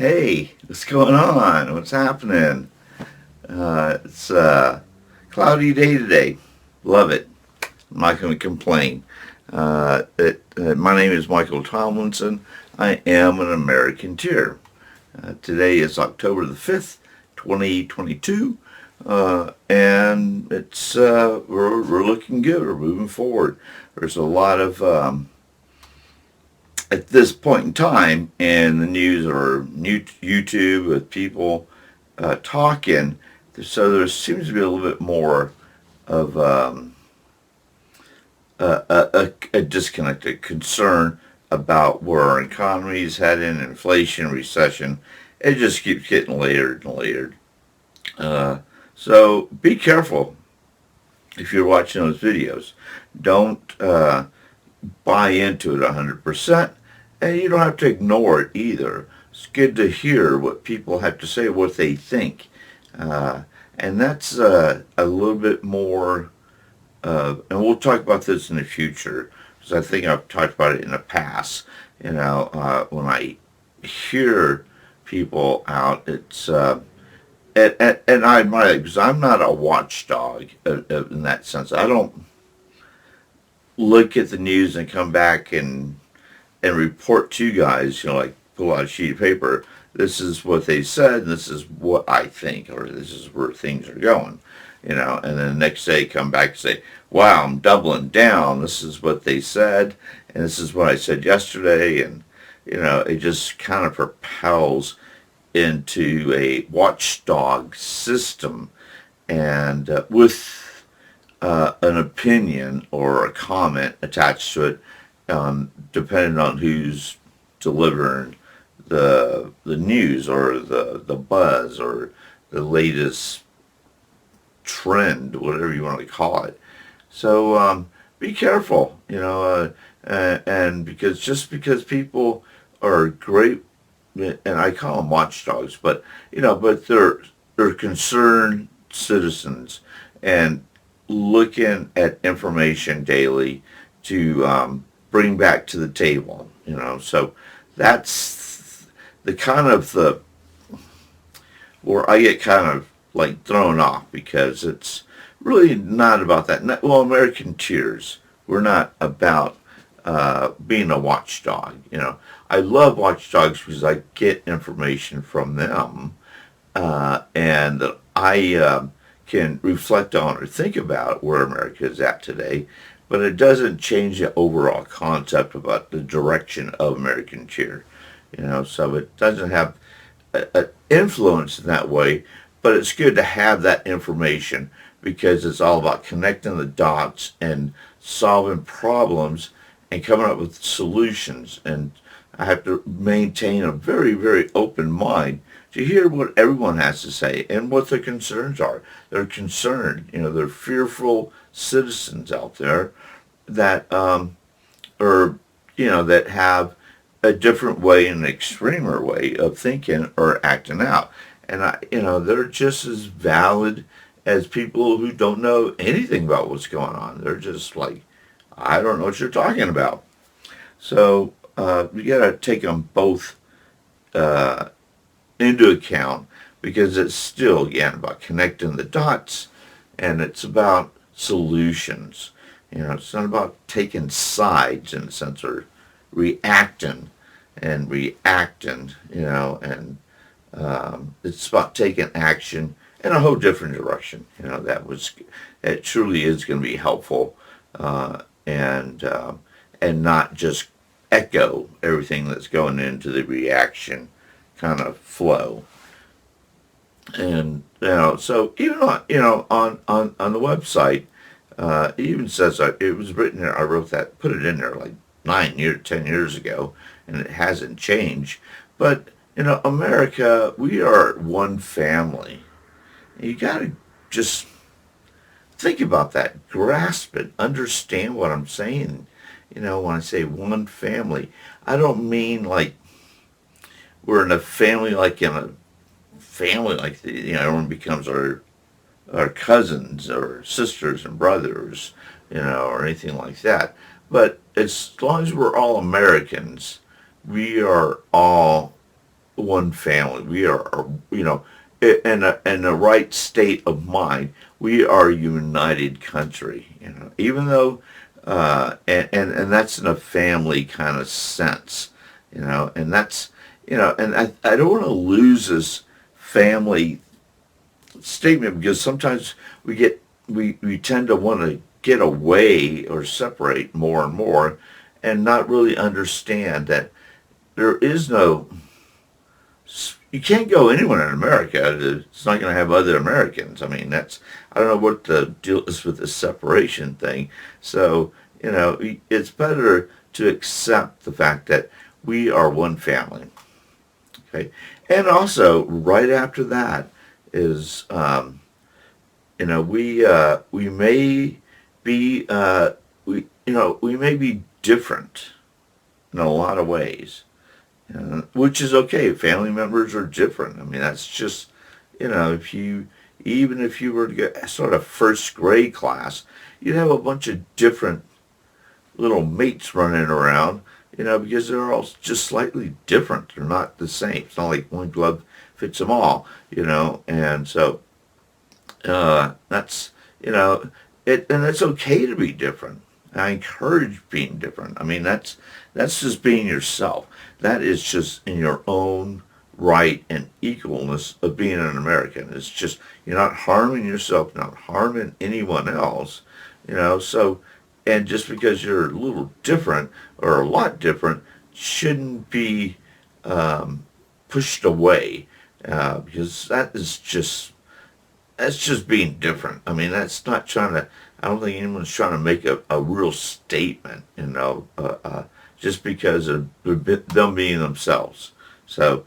Hey, what's going on? What's happening? It's a cloudy day today. Love it. I'm not going to complain. My name is Michael Tomlinson. I am an American Tear. Today is October the 5th, 2022, and we're looking good. We're moving forward. There's a lot of at this point in time in the news or YouTube with people talking, so there seems to be a little bit more of a disconnected concern about where our economy is heading, inflation, recession. It just keeps getting layered and layered. Uh, so be careful if you're watching those videos. Don't buy into it 100%, and you don't have to ignore it either. It's good to hear what people have to say, what they think. Uh, and that's a little bit more, and we'll talk about this in the future, because I think I've talked about it in the past. When I hear people out, and I admire it because I'm not a watchdog in that sense. I don't look at the news and come back and report to you guys, like pull out a sheet of paper. This is what they said. This is what I think, or this is where things are going. And then the next day come back and say, "Wow, I'm doubling down. This is what they said, and this is what I said yesterday," and it just kind of propels into a watchdog system, and with an opinion or a comment attached to it, depending on who's delivering the news or the buzz or the latest trend, whatever you want to call it. So be careful, and because people are great, and I call them watchdogs, but they're concerned citizens and looking at information daily to bring back to the table. So that's the kind of the where I get kind of like thrown off because it's really not about that. Well, American Tears, we're not about being a watchdog. I love watchdogs because I get information from them, and that I can reflect on or think about where America is at today, but it doesn't change the overall concept about the direction of American Cheer. So it doesn't have an influence in that way, but it's good to have that information because it's all about connecting the dots and solving problems and coming up with solutions. And I have to maintain a very, very open mind to hear what everyone has to say and what their concerns are. They're concerned, they're fearful citizens out there that or that have a different way, an extremer way of thinking or acting out, and they're just as valid as people who don't know anything about what's going on. They're just like, I don't know what you're talking about. So you got to take them both uh, into account because it's still, again, about connecting the dots, and it's about solutions. It's not about taking sides in a sense or reacting and reacting, and it's about taking action in a whole different direction. It truly is going to be helpful, and not just echo everything that's going into the reaction kind of flow. And so even on the website, it even says it was written there. I wrote that, put it in there like 9 years, 10 years ago, and it hasn't changed. But America, we are one family. You got to just think about that, grasp it, understand what I'm saying. When I say one family, I don't mean like we're in a family like in a family like everyone becomes our cousins or sisters and brothers, or anything like that. But as long as we're all Americans, we are all one family. We are, in the right state of mind, we are a united country. Even though, and that's in a family kind of sense. And that's, and I don't want to lose this family statement because sometimes we tend to want to get away or separate more and more and not really understand that there is no, you can't go anywhere in America. It's not going to have other Americans. I mean, I don't know what the deal is with the separation thing. So, it's better to accept the fact that we are one family. Okay. And also, right after that is, we may be, we may be different in a lot of ways, which is okay. Family members are different. I mean, that's just, even if you were to get sort of first grade class, you'd have a bunch of different little mates running around, because they're all just slightly different. They're not the same. It's not like one glove fits them all, and so that's, and it's okay to be different. I encourage being different. I mean, that's just being yourself. That is just in your own right and equalness of being an American. It's just, you're not harming yourself, not harming anyone else, so, and just because you're a little different or a lot different shouldn't be pushed away, because that's just being different. I mean, that's not trying to, I don't think anyone's trying to make a real statement, just because of them being themselves. So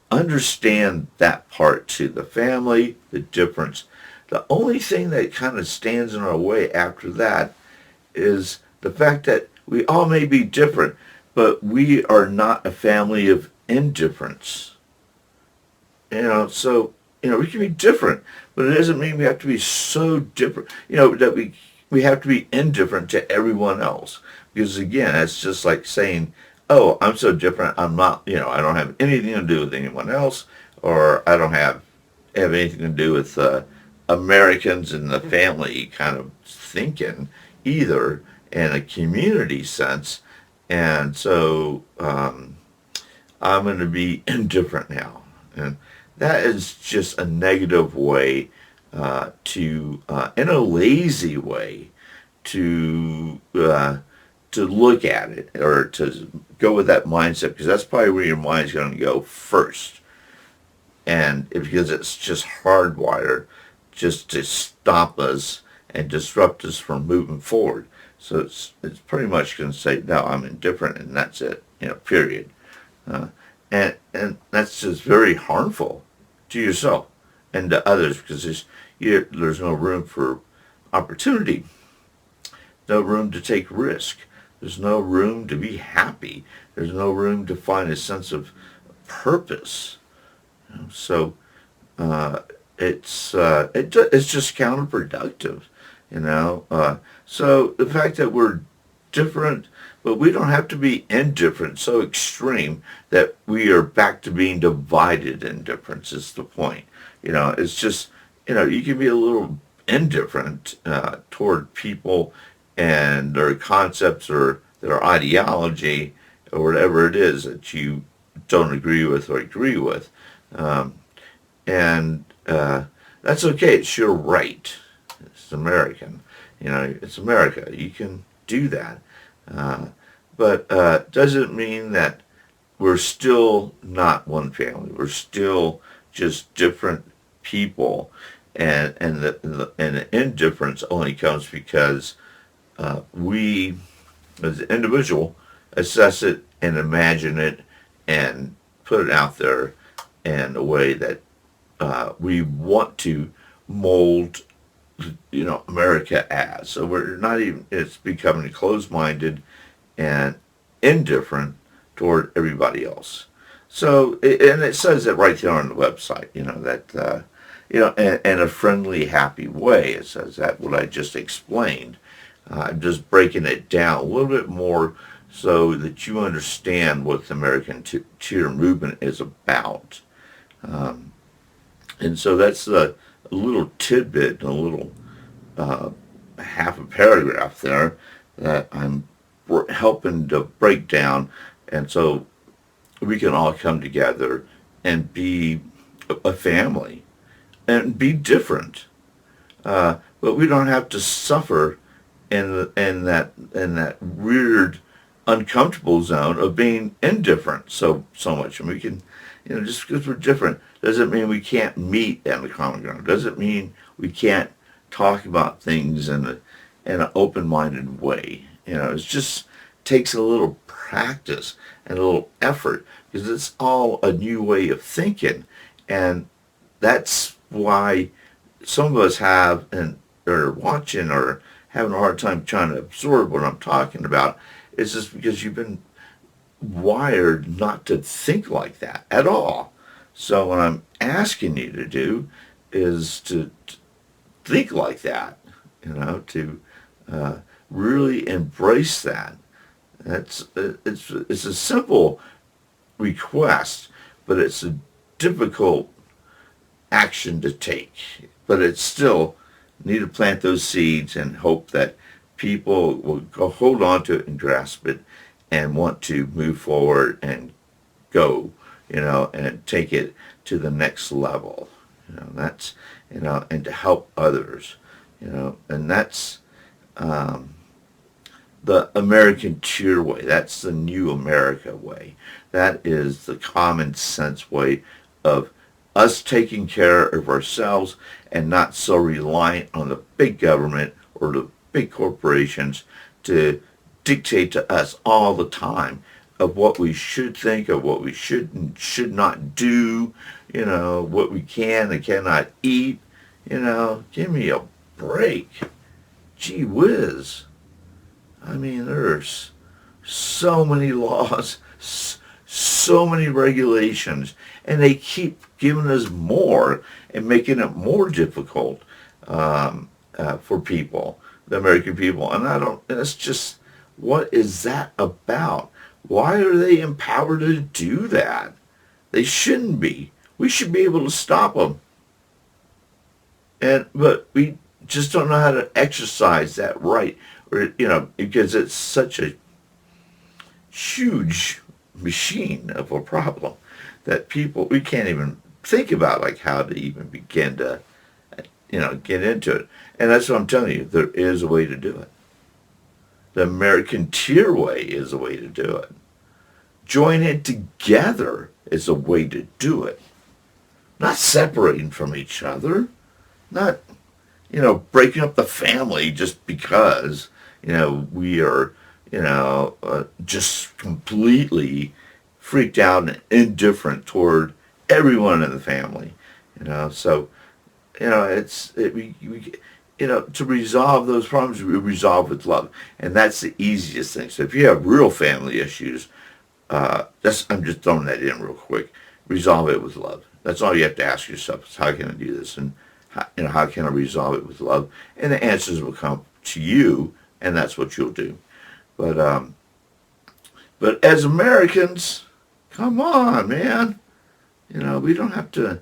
understand that part too. The family, the difference. The only thing that kind of stands in our way after that is the fact that we all may be different, but we are not a family of indifference. So, we can be different, but it doesn't mean we have to be so different, that we have to be indifferent to everyone else. Because again, it's just like saying, oh, I'm so different, I'm not, I don't have anything to do with anyone else, or I don't have anything to do with Americans and the family kind of thinking either in a community sense. And so I'm going to be indifferent now. And that is just a negative way in a lazy way, to look at it or to go with that mindset, because that's probably where your mind's going to go first. And because it's just hardwired just to stop us and disrupt us from moving forward. So it's pretty much going to say, no, I'm indifferent, and that's it, period. And that's just very harmful to yourself and to others, because there's no room for opportunity, no room to take risk. There's no room to be happy. There's no room to find a sense of purpose. So it's just counterproductive, So the fact that we're different, but we don't have to be indifferent so extreme that we are back to being divided. Indifference is the point. It's just, you can be a little indifferent toward people and their concepts or their ideology or whatever it is that you don't agree with or agree with. And that's okay. It's your right. It's American. It's America. You can do that. But doesn't mean that we're still not one family. We're still just different people. And the indifference only comes because we, as an individual, assess it and imagine it and put it out there in a way that we want to mold, America as. So we're not even, it's becoming closed-minded and indifferent toward everybody else. So, and it says it right there on the website, that, in a friendly, happy way. It says that what I just explained. I'm just breaking it down a little bit more so that you understand what the American cheer movement is about. Um, and so that's a little tidbit, a little uh, half a paragraph there that I'm helping to break down. And so we can all come together and be a family and be different. But we don't have to suffer in that weird, uncomfortable zone of being indifferent so much. And we can, just because we're different doesn't mean we can't meet on the common ground. Doesn't mean we can't talk about things in an open-minded way. It just takes a little practice and a little effort because it's all a new way of thinking, and that's why some of us have and are watching or having a hard time trying to absorb what I'm talking about. It's just because you've been wired not to think like that at all. So what I'm asking you to do is to think like that, to uh, really embrace that. It's a simple request, but it's a difficult action to take. But it's still need to plant those seeds and hope that people will go hold on to it and grasp it and want to move forward and go, and take it to the next level. That's, and to help others, and that's um, the American cheer way. That's the new America way. That is the common sense way of us taking care of ourselves and not so reliant on the big government or the big corporations to dictate to us all the time of what we should think, of what we should and should not do, what we can and cannot eat. Give me a break. Gee whiz. I mean, there's so many laws, so many regulations, and they keep giving us more and making it more difficult for people, the American people. And it's just, what is that about? Why are they empowered to do that? They shouldn't be. We should be able to stop them. But we just don't know how to exercise that right, or because it's such a huge machine of a problem that we can't even think about like how to even begin to get into it. And that's what I'm telling you. There is a way to do it. The American tier way is a way to do it. Join it together is a way to do it. Not separating from each other. Not, breaking up the family just because, we are, just completely freaked out and indifferent toward everyone in the family. So, to resolve those problems, we resolve with love. And that's the easiest thing. So if you have real family issues, I'm just throwing that in real quick. Resolve it with love. That's all you have to ask yourself is how can I do this? And how can I resolve it with love? And the answers will come to you, and that's what you'll do. But as Americans, come on, man. We don't have to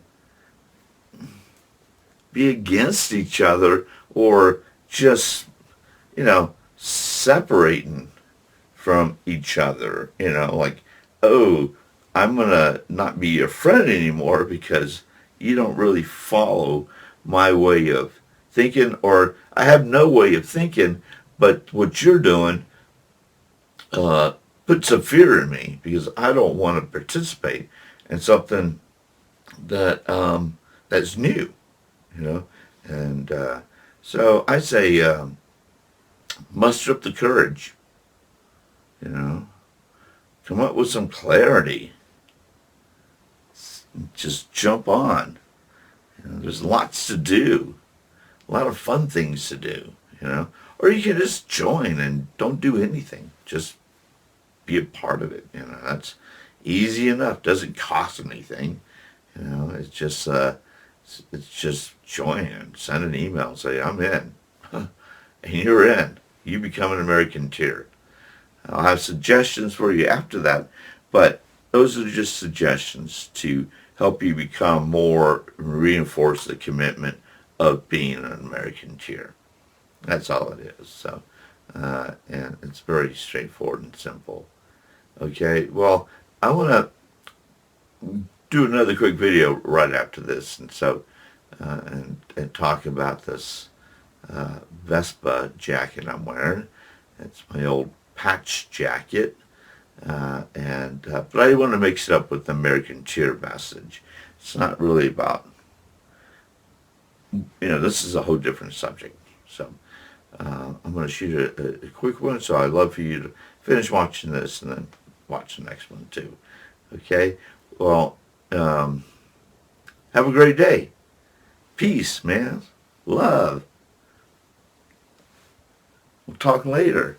be against each other or just, separating from each other. Like, oh, I'm going to not be your friend anymore because you don't really follow my way of thinking, or I have no way of thinking, but what you're doing puts a fear in me because I don't want to participate in something that that's new, and so I say muster up the courage, come up with some clarity, just jump on. There's lots to do, a lot of fun things to do, or you can just join and don't do anything, just be a part of it. That's easy enough, doesn't cost anything. It's just join and send an email and say I'm in, and you're in. You become an American tier. I'll have suggestions for you after that, but those are just suggestions to help you become more, reinforce the commitment of being an American cheer. That's all it is. So, and it's very straightforward and simple. Okay, well, I want to do another quick video right after this, and so and talk about this Vespa jacket I'm wearing. It's my old patch jacket, but I want to mix it up with the American cheer message. It's not really about, this is a whole different subject. So I'm going to shoot a quick one. So I'd love for you to finish watching this and then watch the next one too. Okay. Well, have a great day. Peace, man. Love. We'll talk later.